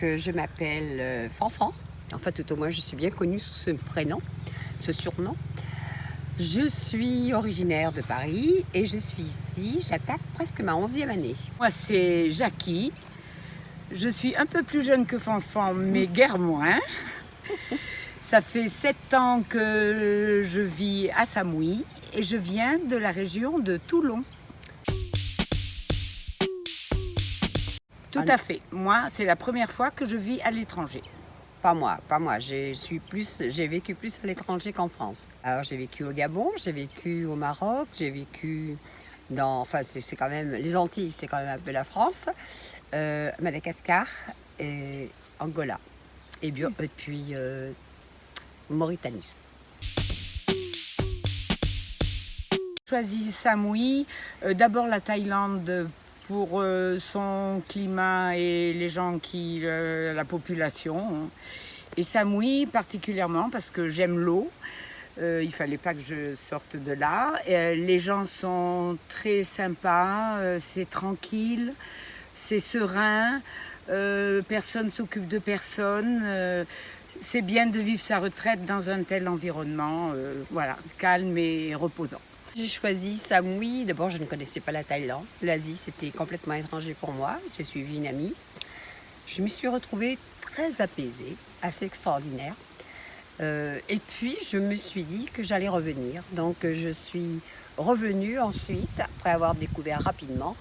je m'appelle Fanfan. En fait, tout au moins, je suis bien connue sous ce prénom, ce surnom. Je suis originaire de Paris et je suis ici, j'attaque presque ma 11e année. Moi, c'est Jackie. Je suis un peu plus jeune que Fanfan, mais guère moins. Ça fait 7 ans que je vis à Samouy et je viens de la région de Toulon. Tout à fait. Moi, c'est la première fois que je vis à l'étranger. Pas moi. J'ai vécu plus à l'étranger qu'en France. Alors j'ai vécu au Gabon, j'ai vécu au Maroc, j'ai vécu c'est quand même, les Antilles, c'est quand même un peu la France, Madagascar et Angola, et puis Mauritanie. J'ai choisi Samouy, d'abord la Thaïlande pour son climat et les gens la population. Et Samouy particulièrement parce que j'aime l'eau. Il ne fallait pas que je sorte de là. Les gens sont très sympas, c'est tranquille, c'est serein, personne ne s'occupe de personne. C'est bien de vivre sa retraite dans un tel environnement, calme et reposant. J'ai choisi Samouy. D'abord, je ne connaissais pas la Thaïlande. L'Asie, c'était complètement étranger pour moi. J'ai suivi une amie. Je m'y suis retrouvée très apaisée, assez extraordinaire. Et puis, je me suis dit que j'allais revenir. Donc, je suis revenue ensuite, après avoir découvert rapidement,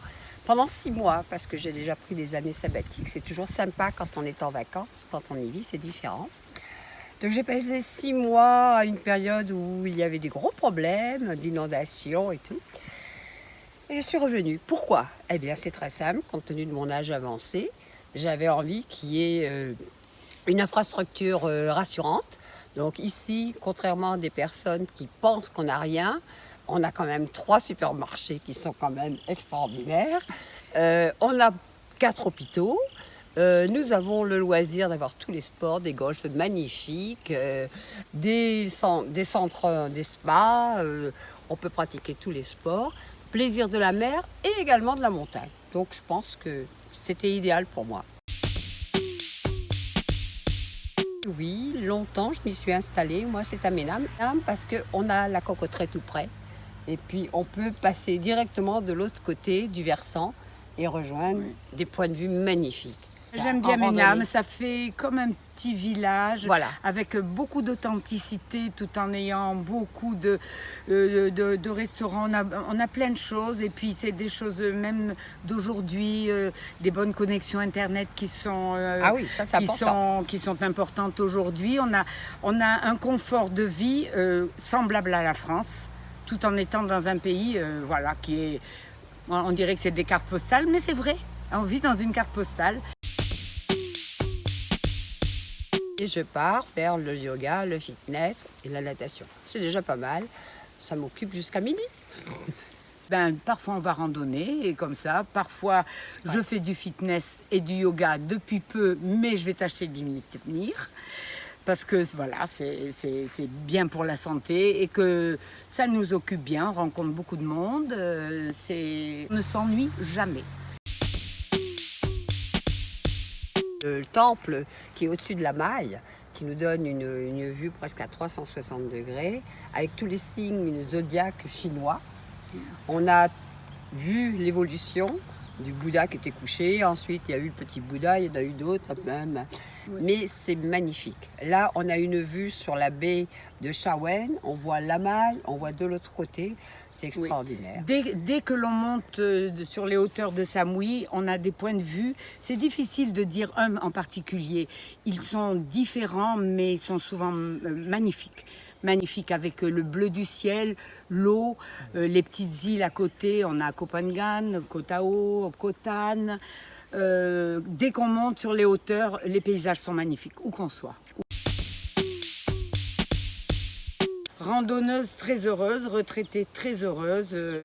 pendant 6 mois, parce que j'ai déjà pris des années sabbatiques. C'est toujours sympa quand on est en vacances. Quand on y vit, c'est différent. Donc j'ai passé 6 mois à une période où il y avait des gros problèmes d'inondation et tout. Et je suis revenue. Pourquoi? Eh bien c'est très simple, compte tenu de mon âge avancé, j'avais envie qu'il y ait une infrastructure rassurante. Donc ici, contrairement à des personnes qui pensent qu'on n'a rien, on a quand même 3 supermarchés qui sont quand même extraordinaires. On a 4 hôpitaux. Nous avons le loisir d'avoir tous les sports, des golfs magnifiques, des centres, des spas, on peut pratiquer tous les sports, plaisir de la mer et également de la montagne. Donc je pense que c'était idéal pour moi. Oui, longtemps je m'y suis installée, moi c'est à Ménam, parce qu'on a la Cocotteraie tout près. Et puis on peut passer directement de l'autre côté du versant et rejoindre des points de vue magnifiques. J'aime bien Ménam, ça fait comme un petit village, avec beaucoup d'authenticité tout en ayant beaucoup de restaurants. On a plein de choses et puis c'est des choses même d'aujourd'hui, des bonnes connexions internet qui sont importantes aujourd'hui. On a un confort de vie semblable à la France, tout en étant dans un pays qui est, on dirait que c'est des cartes postales, mais c'est vrai, on vit dans une carte postale. Et je pars faire le yoga, le fitness et la natation. C'est déjà pas mal. Ça m'occupe jusqu'à midi. Parfois on va randonner et comme ça. Parfois je fais du fitness et du yoga depuis peu, mais je vais tâcher de m'y tenir. Parce que c'est bien pour la santé et que ça nous occupe bien. On rencontre beaucoup de monde. On ne s'ennuie jamais. Le temple qui est au-dessus de la maille, qui nous donne une vue presque à 360 degrés, avec tous les signes zodiaques chinois. On a vu l'évolution du Bouddha qui était couché, ensuite il y a eu le petit Bouddha, il y en a eu d'autres même, mais c'est magnifique. Là on a une vue sur la baie de Chawen, on voit la maille, on voit de l'autre côté. C'est extraordinaire. Dès que l'on monte sur les hauteurs de Samouy, on a des points de vue. C'est difficile de dire un en particulier. Ils sont différents, mais ils sont souvent magnifiques. Magnifiques avec le bleu du ciel, l'eau, les petites îles à côté. On a Koh Phangan, Koh Tao, Koh Tan. Dès qu'on monte sur les hauteurs, les paysages sont magnifiques, où qu'on soit. Randonneuse très heureuse, retraitée très heureuse.